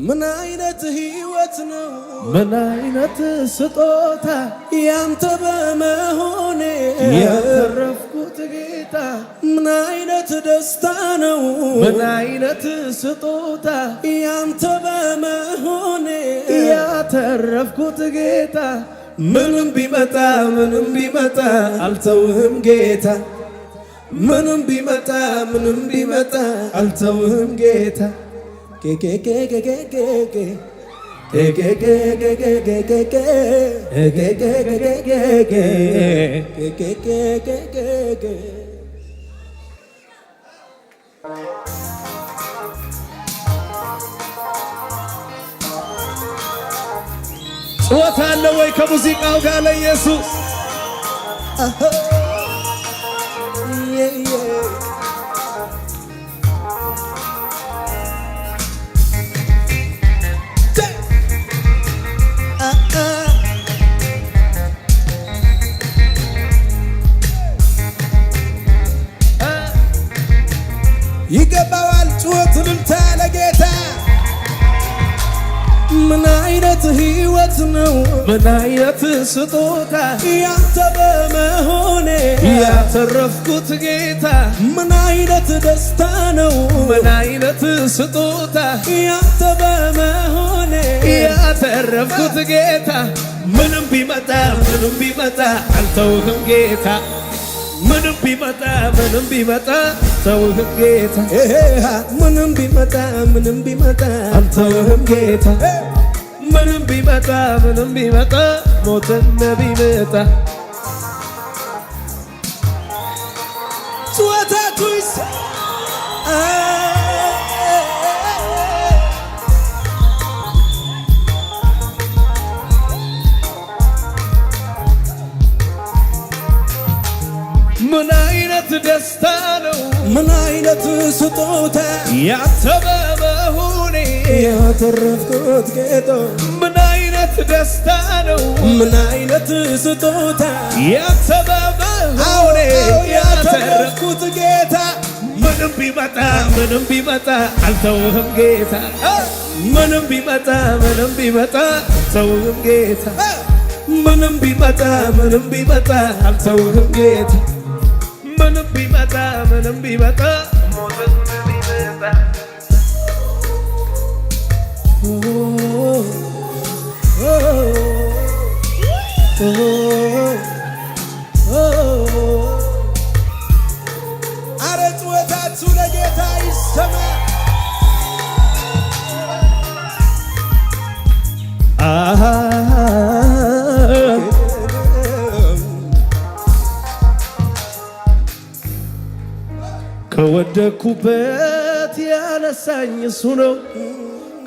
ምን አይነት ሕይወት ነው ምን አይነት ስጦታ ያንተ በመሆኔ ያተረፍኩት ጌታ ምን አይነት ደስታ ነው ምን አይነት ስጦታ ያንተ በመሆኔ ያተረፍኩት ጌታ ምንም ቢመጣ አልተውህም ጌታ ምንም ቢመጣ አልተውህም ጌታ ጩኸት አለ ወይ ከሙዚቃው ጋር ለኢየሱስ? ይገባዋል ጩኸት እልልታ ለጌታ ምን አይነት ሕይወት ነው ምን አይነት ስጦታ ያንተ በመሆኔ ያተረፍኩት ጌታ ምን አይነት ደስታ ነው ምን አይነት ስጦታ ያንተ በመሆኔ ያተረፍኩት ጌታ ምንም ቢመጣ አልተውህም ጌታ ምንም ቢመጣ አልተውህም ጌታ ምንም ቢመጣ አልተውህም ጌታ ምንም ቢመጣ ሞትና ቢመጣ ጩኸታችሁ ምን አይነት ደስታ ነው ምን አይነት ስጦታ ያንተ በመሆኔ ያተረፍኩት ጌታ ምን አይነት ደስታ ነው ምን አይነት ስጦታ ያንተ በመሆኔ ያተረፍኩት ጌታ ምንም ቢመጣ አልተውህም ጌታ ምንም ቢመጣ አልተውህም ጌታ ምንም ቢመጣ አልተውህም ጌታ ምንም ቢመጣ ሞትና ቢመጣ አረ ጩኸታችሁ ለጌታ ይሰማ። ከወደኩበት ያነሳኝ እሱ ነው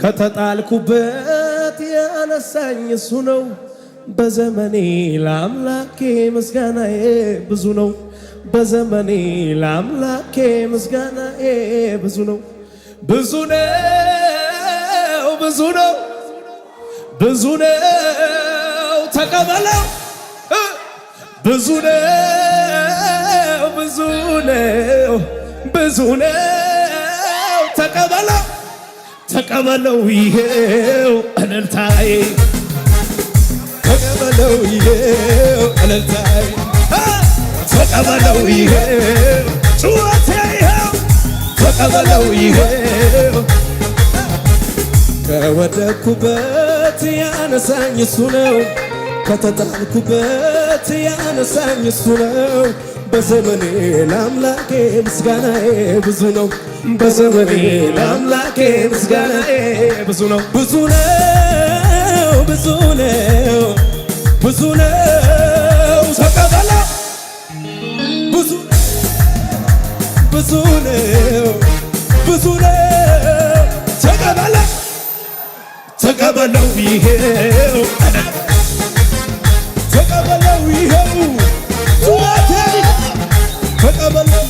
ከተጣልኩበት ያነሳኝ እሱ ነው በዘመኔ ለአምላኬ ምስጋናዬ ብዙ ነው በዘመኔ ለአምላኬ ምስጋናዬ ብዙ ነው ብዙ ነው ተቀበለው ብዙ ነው ተቀበለው ይሄው እልልታዬ ተቀበለው ይሄው እልልታዬ ተቀበለው ይሄው ጩኸቴ ይሄው ተቀበለው ይሄው ከወደኩበት ያነሳኝ እሱ ነው ከተጣልኩበት ያነሳኝ እሱ ነው በዘመኔ ለአምላኬ ምስጋናዬ ብዙ ነው በዘመኔ ለአምላኬ ምስጋናዬ ብዙ ነው ተቀበለው ብዙ ነው ተቀበለው ይሄው ተቀበለው ይሄው ጩኸቴ ተቀበለው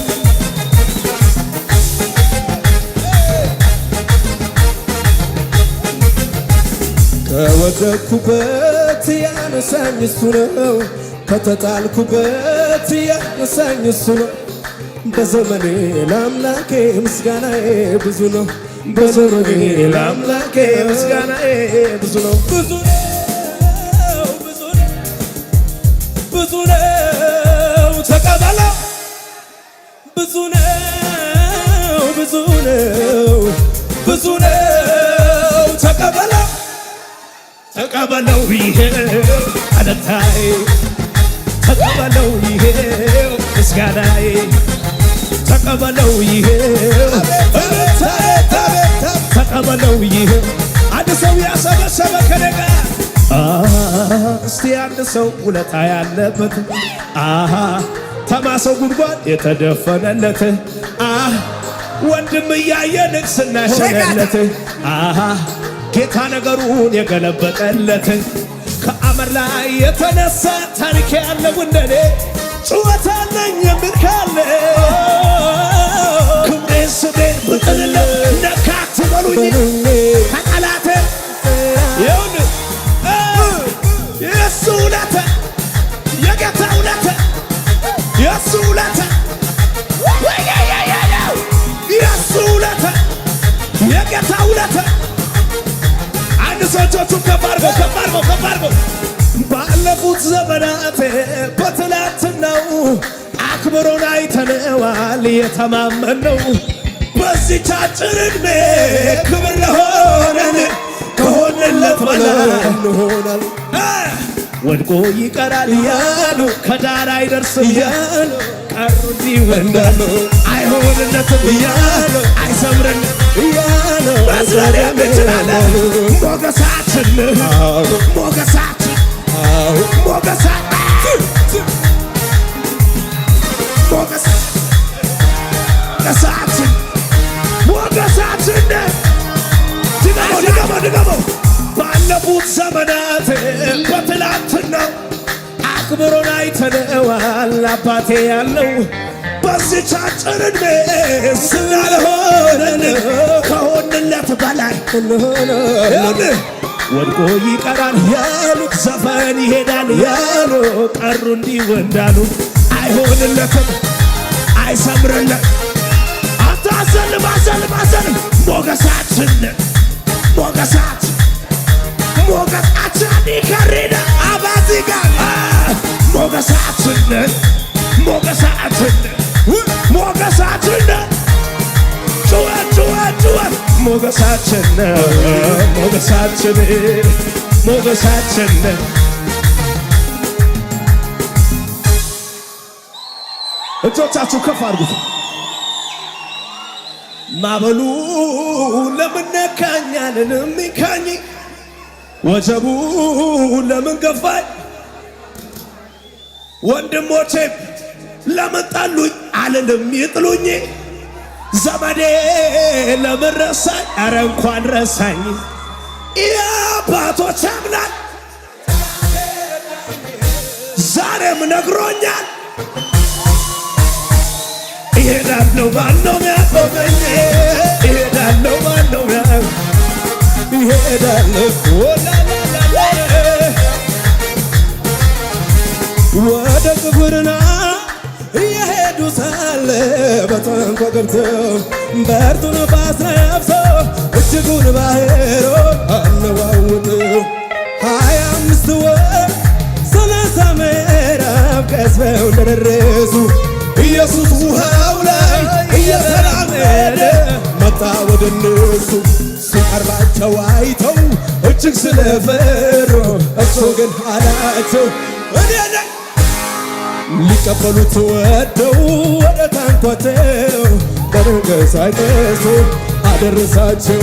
ከወደኩበት ያነሳኝ እሱ ነው ከተጣልኩበት ያነሳኝ እሱ ነው በዘመኔ ለአምላኬ ምስጋናዬ ብዙ ነው በዘመኔ ለአምላኬ ምስጋናዬ ብዙ ነው። ብዙ ነው ብዙ ነው ብዙ ነው ተቀበለው። ብዙ ነው ብዙ ነው ብዙ ነው ተቀበለው። ተቀበለው ይሄው አለታይ ተቀበለው ይሄው ምስጋናዬ ተቀበለው ይሄው አለታይ ተቀበለው ይሄው። አንድ ሰው ያሰበሰበ ከነጋ እስቲ አንድ ሰው ውለታ ያለበት ተማሰው ጉድጓድ የተደፈነለት ወንድም እያየ ንግስና የሆነለት ጌታ ነገሩን የገለበጠለት ከአመር ላይ የተነሳ ታሪክ ያለው እንደኔ ጩኸት አለኝ የሚል ካለ ክብሬን ስሜን ብጥልለት ነካ ትበሉኝ ከጠላቴ ይሁን የእሱ ውለታ የጌታ ውለታ የእሱ ውለታ የእሱ ውለታ የጌታ ውለታ። አንድ ሰዎቹን ከፍ አድርገው ከፍ አድርገው ከፍ አድርገው ባለፉት ዘመናት በትላንትናው አክብሮን አይተነዋል የተማመነው በዚህች አጭር ዕድሜ ክብር ለሆነን ከሆንለት በላይ እንሆናል። ወድቆ ይቀራል ያሉ ከዳር አይደርስም ያሉ ቀሩ እንዲሁ እንዳሉ አይሆንለትም ያሉ አይሰምርም ያሉ በዘሬም እንችላለን ሞገሳችን ሞገሳችን ሞገሳችን ሞገሳችን ሞገሳችን ድገመው ባለፉት ዘመናት በትላንትናው አክብሮን አይተነዋል አባቴ ያለው በዚህች አጭር ዕድሜ ስላልሆነን ከሆንለት በላይ እንሆናለን። ወድቆ ይቀራል ያሉት ዘፈን ይሄዳል ያሉ ቀሩ እንዲሁ እንዳሉ አይሆንለትም አይሰምርለት አታዘልም አዘልም አዘልም ሞገሳችን ሞገሳችን ሞገሳችን ይከሪና አባዚጋ ሞገሳችን ሞገሳችን ሞገሳችን ጩኸት ጩኸት ጩኸት ሞገሳችን ሞገሳችን ሞገሳችን እጆቻችሁ ከፍ አድርጉት። ማበሉ ለምን ነካኝ አልልም ይካኝ ወጀቡ ለምን ገፋኝ ወንድሞቼ ለምን ጣሉኝ አልልም ይጥሉኝ ዘመዴ ለምን ረሳኝ ኧረ እንኳን ረሳኝ የአባቶች አምላክ ዛሬም ነግሮኛል እሄዳለሁ ማነው ሚያቆመኝ እሄዳለሁ ማነው እሄዳለሁ ወደ ቅፍርና እየሄዱ ሳለ በታንኳ ገብተው በርቱ ነፋስ ነፍሰው እጅጉን ባህሩን አነዋውጠው 25 ወር 30 ምዕራፍ ቀዝፈው እንደደረሱ ኢየሱስ ውሃው ላይ እየተራመደ መጣ ወደ እነሱ ሲቀርባቸው አይተው እጅግ ስለፈሩ እሱ ግን አላቸው እኔ ነኝ ሊቀበሉት ወደው ወደ ታንኳቸው በድንገት ሳይደርሱ አደረሳቸው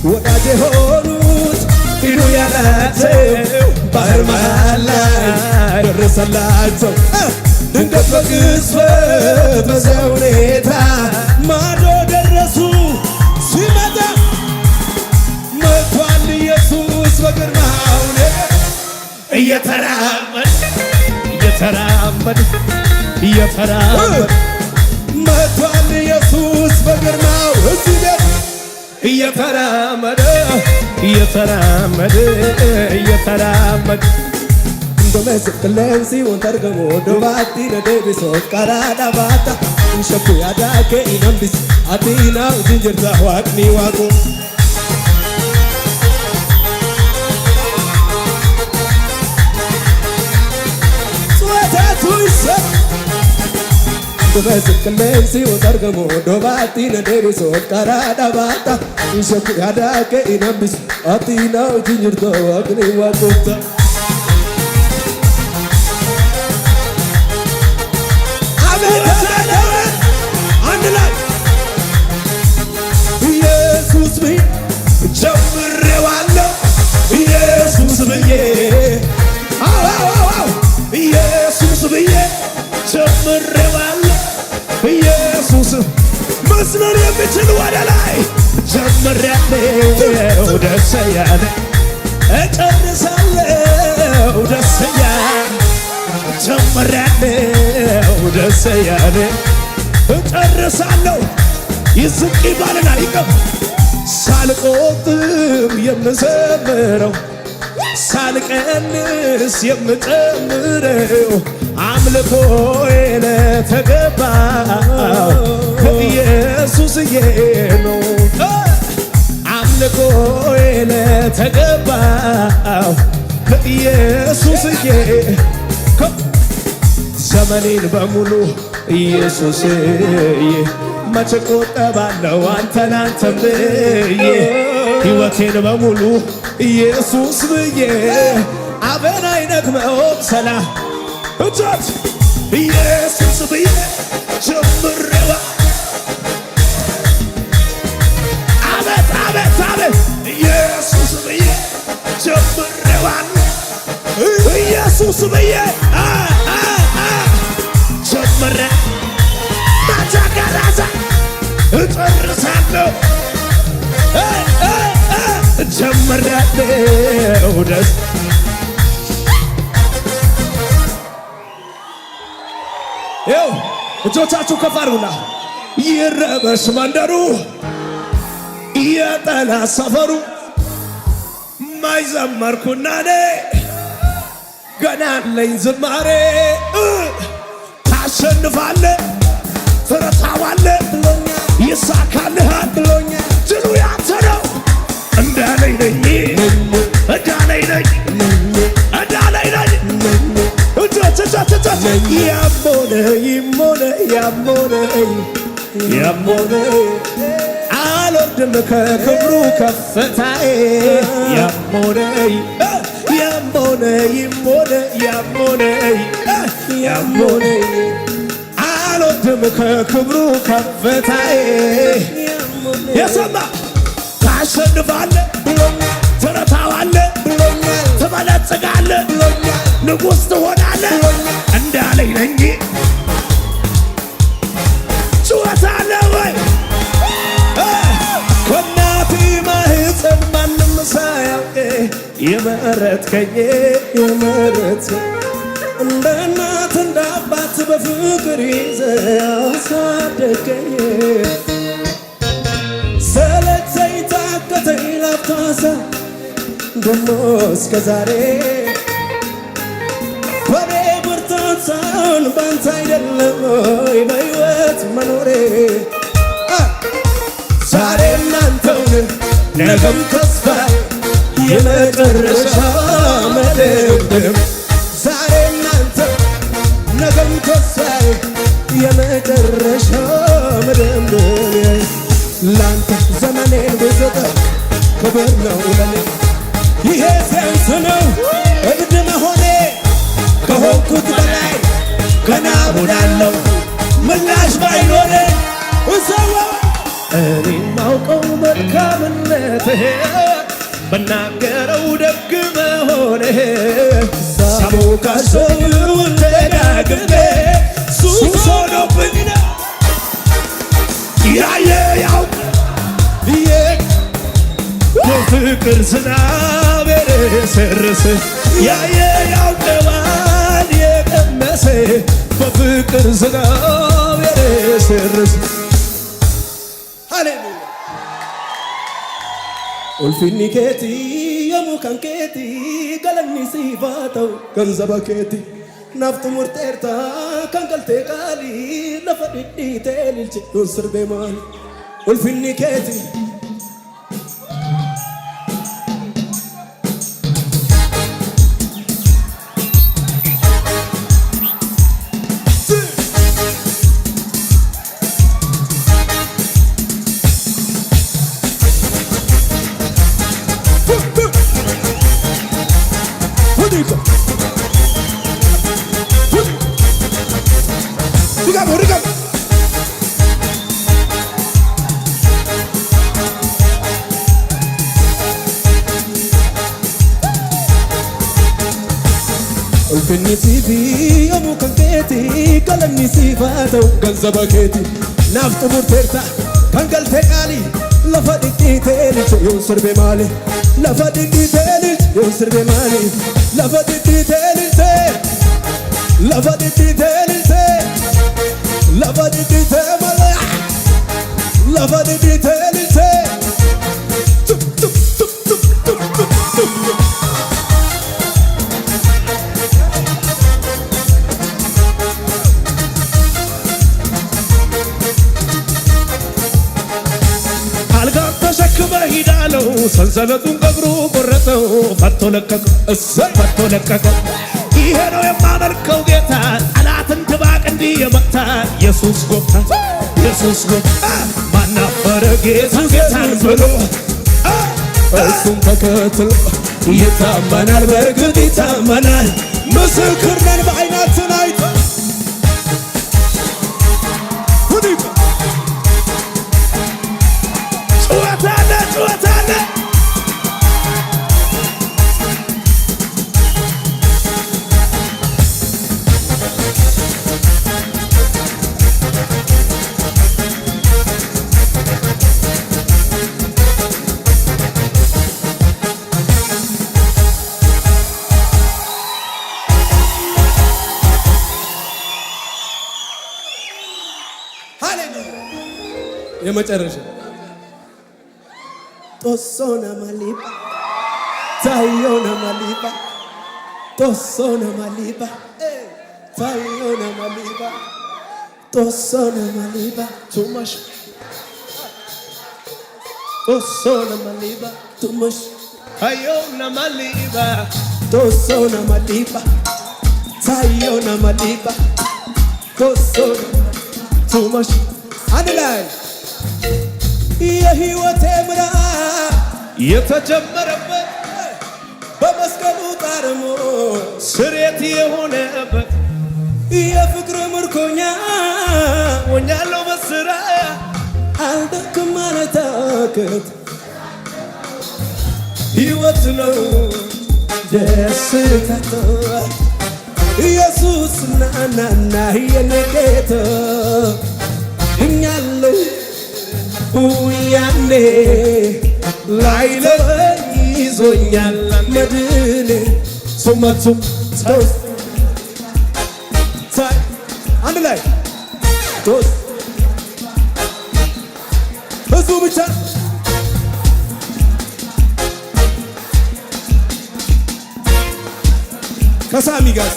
ወዳጅ የሆኑት ሂዱ ያላቸው ባህር መሃል ላይ ደረሰላቸው ድንገት በቅጽበት በዚያ ሁኔታ ማዶ ደረሱ ሲመጣ መጥቷል ኢየሱስ በግርማው እየተራመደ መጥቷል ኢየሱስ በግርማው እዚህ ቤት እየተራመደ come se cleansi un targamo dovatti na debiso carada bata shaku yada ke inambis atina zinjirta waqni waqo swata tuisa come se cleansi un targamo dovatti na debiso carada bata shaku yada ke inambis atina zinjirta waqni waqo አንድ ላይ ኢየሱስ ብዬ ጀምሬዋለሁ ኢየሱስ ብዬ ኢየሱስ ብዬ ጀምሬዋለሁ ኢየሱስ መስመር የሚችል ወደ ላይ ጀምሬያለሁ ደስ እያለኝ እጨርሳለሁ ደስ እያለኝ ጀምሬያለሁ ደስ እያለኝ እጨርሳለሁ ይዝቅ ይባልና ይቀም ሳልቆጥብ የምዘምረው ሳልቀንስ የምጨምረው አምልኮዬ ለተገባው ኢየሱስዬ ነው አምልኮዬ ለተገባው ኢየሱስዬ ዘመኔን በሙሉ ኢየሱስዬ መቼ ቆጠባለሁ አንተን አንተን ብዬ ሕይወቴን በሙሉ ኢየሱስ ብዬ አበን አይነግመውም ሰላም እጆች ኢየሱስ ብዬ ጀምሬዋ አቤት አቤት አቤት ኢየሱስ ብዬ ጀምሬዋል ኢየሱስ ብዬ ጀምሬ ማጃጋራዛ እጨርሳለሁ ጀምሬያለሁ ደስ ይኸው እጆቻችሁ ከፍ አድርጉና ይረበሽ መንደሩ የጠላት ሰፈሩ ማይዘመርኩና እኔ ገና አለኝ ዝማሬ ታሸንፋለህ ትረታዋለህ ይሳካልሃል ድሉ ያንተ ነው እንዳለኝ ነኝ እንዳለኝ ነኝ እንዳለኝ ነኝ እጆች ያሞነ ይሞነ ያሞነ ያሞነ አልወርድም ከክብሩ ከፍታዬ ያሞነ ያሞነ ይሞነ ያሞነ ያሞነ አልወርድም ከክብሩ ከፍታዬ የሰማ ታሸንፋለህ ትረታዋለህ ትበለጽጋለህ ንጉሥ ትሆናለህ እንዳለኝ ነኝ ጩኸት አለ ወይ ከእናቴ ማህፀን ማንም ሳያውቅ የመረጥከኝ የመረጥከኝ እንደ እናት እንደ አባት በፍቅር ይዘህ አሳደገኝ ሰለቸኝ ታከተኝ ላፍታሳ ደሞ እስከ ዛሬ በኔ ብርታት ሳይሆን ባንተ አይደለም ወይ በሕይወት መኖሬ ዛሬ እናንተውን ነገም ተስፋዬ የመጨረሻ መደምደም ዛሬ እናንተ ነገም ተስፋዬ የመጨረሻ መደምደም ላንተ ዘመኔን ብሰጠው ክብር ነው ለኔ ይሄ ሲያንስ ነው እብድ መሆኔ ከሆንኩት በላይ ገና ሆናለሁ ምላሽ ባይኖረኝ እሰዋ እኔ ማውቀው መልካምነትህ በናገረው ደግ መሆንህ ሳሞካሰው ደጋግሜ ሱስ ሆኖብኝ ነው ያየ ያውቅ በፍቅር ዝናብ የረሰረሰ ያየ ያውቀዋል የቀመሰ በፍቅር ዝናብ የረሰረሰ ሃሌሉያ ኡልፊኒ ኬቲ የሙ kankeeti galanni siifaata'u ganzaba keeti naftu murteerta kan galtee qaalii lafa dhidhiitee lilche yoon sirbee maali ulfinni keeti. ulfinni siifi yoomuu kan keeti galanni siifaata'u ganzaba keeti naaftu murteerta kan galtee qaalii lafa dhidhiitee lilche yoon sirbee maali lafa dhidhiitee lilche yoon sirbee maali lafa dhidhiitee lilche lafa dhidhiitee lilche lafa dhidhiitee maali lafa dhidhiitee lilche ሂዳለው ሰንሰለቱን ቀብሮ ቆረጠው ፈቶ ለቀቀው ይሄ ነው የማመልከው ጌታ ጠላትን ድባቅ እንዲህ የመታ ኢየሱስ ጎብታ ማናፈረ ጌታን ብሎ እሱም ተከትሎ ይታመናል በእርግጥ ይታመናል ምስክር ነን በዓይናችን አይተን ጩኸታለ የመጨረሻ tosona maliba tayona maliba tosona maliba tayona maliba tosona maliba too much tosona maliba too much tayona maliba tosona maliba tayona maliba tosona too much anilai የህይወቴ ምዕራፍ የተጀመረበት በመስቀሉ ጣርሞ ስሬት የሆነበት የፍቅር ምርኮኛ ሆኛለሁ በስራ አልደክም አልታክት ሕይወት ነው ደስታ ኢየሱስ ናናና የኔ ጌታ እኛለሁ ያኔ ላይለኝ ይዞኛል መድን ሱመቱም አንድ ላይ ብዙ ብቻ ከሳሚ ጋር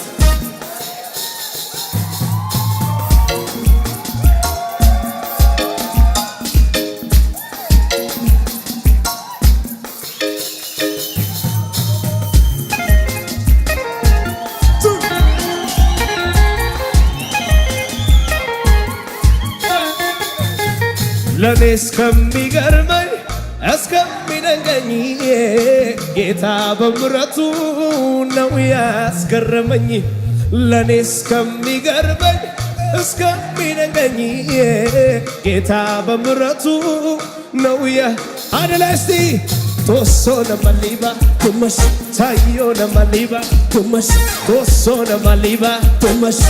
ለኔ እስከሚገርመኝ እስከሚደንቀኝ ጌታ በምሕረቱ ነው ያስገረመኝ ለኔ እስከሚገርመኝ እስከሚደንቀኝ ጌታ በምሕረቱ ነው አንድ ላይ እስቲ ቶሶነ ማሊባ ቱመሽ ታዮነ ማሊባ ቱመሽ ቶሶነ ማሊባ ቱመሽ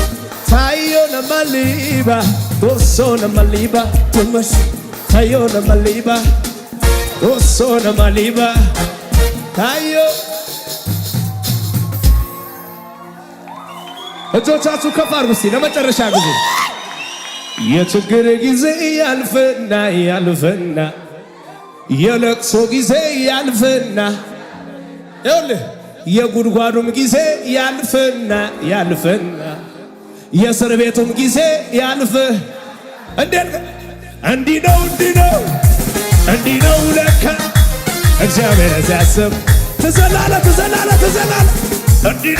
ታዮነ ማሊባ ቶሶነ ማሊባ ቱመሽ ታዮነ ማሊባ ቶሶነ ማሊባ ታዮ እጆቻችሁ ከፍ አድርጉ እስቲ ለመጨረሻ ጊዜ የችግር ጊዜ ያልፍና የለቅሶ ጊዜ ያልፍና ይኸውልህ የጉድጓዱም ጊዜ ያልፍና የእስር ቤቱም ጊዜ ያልፍ። እንዲህ ነው ለካ እግዚአብሔር ሲያስብ ትዘላለ። እንዲህ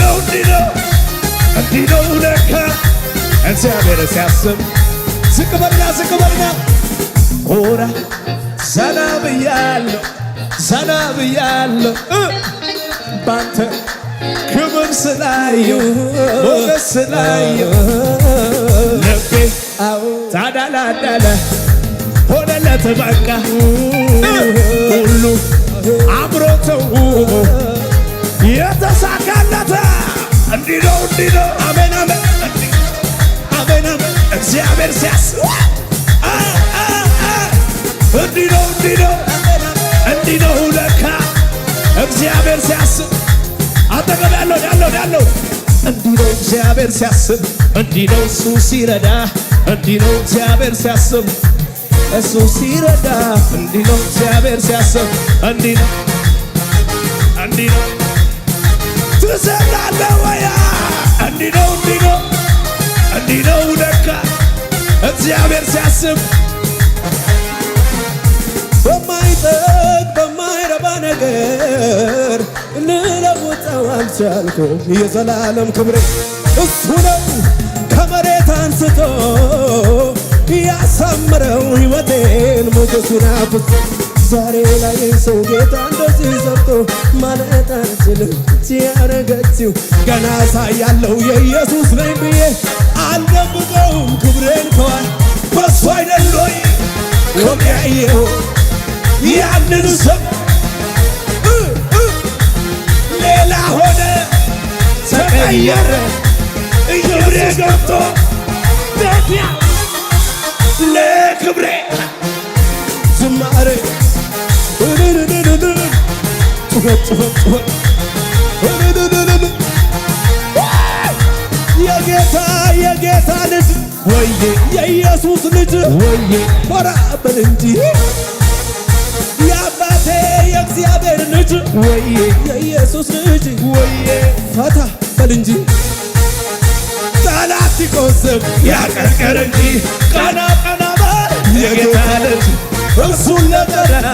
ነው ለካ እግዚአብሔር ሲያስብ። ዝቅ በልና ሆራ ዘና ብያለሁ ባንተ ክብር ስላየሁ ሞገስ ስላየሁ ልቤ ታዳላዳለ ሆነለት በቃ ሁሉ አምሮ ተውቦ የተሳካለት እንዲህ ነው አሜን እግዚአብሔር ሲያስብ እንዲህ ነው ለካ እግዚአብሔር ሲያስብ። አጠገብ ያለው እንዲህ ነው እግዚአብሔር ሲያስብ። እንዲህ ነው እሱ ሲረዳ። እንዲህ ነው እግዚአብሔር ሲያስብ እሱ ሲረዳ። እንዲህ ነው እግዚአብሔር ሲያስብ። እንዲህ ነው ትዘላለህ ወይ? እንዲህ ነው ለካ እግዚአብሔር ሲያስብ። በማይረባ ነገር ልለውጠው አልቻልኩም። የዘላለም ክብሬ እሱ ነው ከመሬት አንስቶ ያሳምረው ሕይወቴን ሞገሱን አፍሶ። ዛሬ ላይ ሰው ጌታ እንደዚህ ሰርቶ ማለት አልችልም። ሲያረገችው ገና ሳያለው የኢየሱስ ነኝ ብዬ አልደብቀውም ክብሬን ከዋል በሱ አይደል ወይ ቆሜያየሁ ያንን ስም ሌላ ሆነ ተቀየረ ክብሬ ገብቶ ደያ ለክብሬ ዝማሬ የጌታ ልጅ ወዬ የኢየሱስ ልጅ ወዬ ሆራ በል እንጂ የአባቴ የእግዚአብሔር ልጅ ወዬ የኢየሱስ ልጅ ወዬ ፈታ በል እንጂ ጠላት ሲቆስም ያቀርቀር እንጂ ቀና በል የጌታ ልጅ እሱን ለጠራ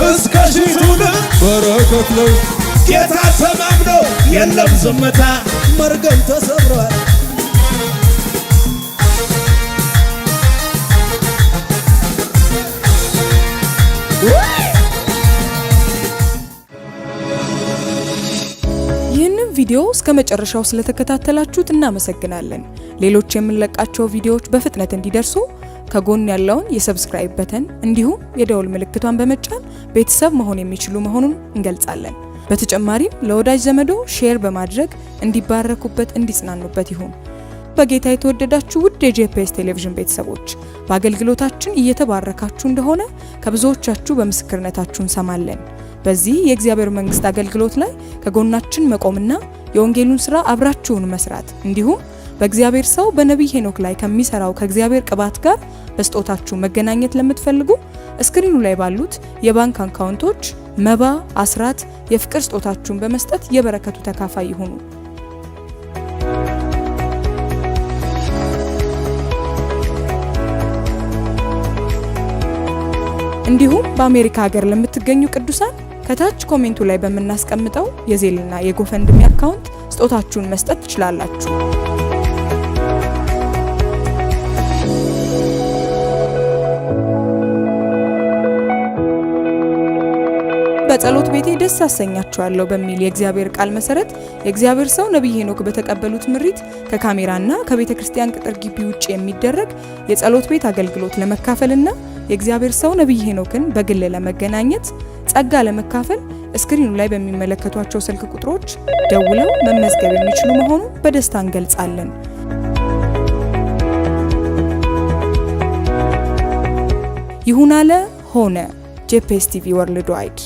እስከ ሺቱን በረከት ነው። ጌታ ተማምኖ የለም ዝምታ መርገም ተሰብሯል። ይህንን ቪዲዮ እስከ መጨረሻው ስለተከታተላችሁት እናመሰግናለን። ሌሎች የምንለቃቸው ቪዲዮዎች በፍጥነት እንዲደርሱ ከጎን ያለውን የሰብስክራይብ በተን እንዲሁም የደወል ምልክቷን በመጫን ቤተሰብ መሆን የሚችሉ መሆኑን እንገልጻለን። በተጨማሪም ለወዳጅ ዘመዶ ሼር በማድረግ እንዲባረኩበት እንዲጽናኑበት ይሁን። በጌታ የተወደዳችሁ ውድ የጄፒኤስ ቴሌቪዥን ቤተሰቦች በአገልግሎታችን እየተባረካችሁ እንደሆነ ከብዙዎቻችሁ በምስክርነታችሁ እንሰማለን። በዚህ የእግዚአብሔር መንግስት አገልግሎት ላይ ከጎናችን መቆምና የወንጌሉን ስራ አብራችሁን መስራት እንዲሁም በእግዚአብሔር ሰው በነቢይ ሄኖክ ላይ ከሚሰራው ከእግዚአብሔር ቅባት ጋር በስጦታችሁ መገናኘት ለምትፈልጉ ስክሪኑ ላይ ባሉት የባንክ አካውንቶች መባ፣ አስራት፣ የፍቅር ስጦታችሁን በመስጠት የበረከቱ ተካፋይ ይሁኑ። እንዲሁም በአሜሪካ ሀገር ለምትገኙ ቅዱሳን ከታች ኮሜንቱ ላይ በመናስቀምጠው የዜልና የጎፈንድሚ አካውንት ስጦታችሁን መስጠት ትችላላችሁ። በጸሎት ቤቴ ደስ አሰኛችኋለሁ በሚል የእግዚአብሔር ቃል መሰረት የእግዚአብሔር ሰው ነቢይ ሄኖክ በተቀበሉት ምሪት ከካሜራና ከቤተ ክርስቲያን ቅጥር ግቢ ውጭ የሚደረግ የጸሎት ቤት አገልግሎት ለመካፈልና የእግዚአብሔር ሰው ነቢይ ሄኖክን በግል ለመገናኘት ጸጋ ለመካፈል ስክሪኑ ላይ በሚመለከቷቸው ስልክ ቁጥሮች ደውለው መመዝገብ የሚችሉ መሆኑን በደስታ እንገልጻለን። ይሁን አለ ሆነ። ጄፒኤስ ቲቪ ወርልድ ዋይድ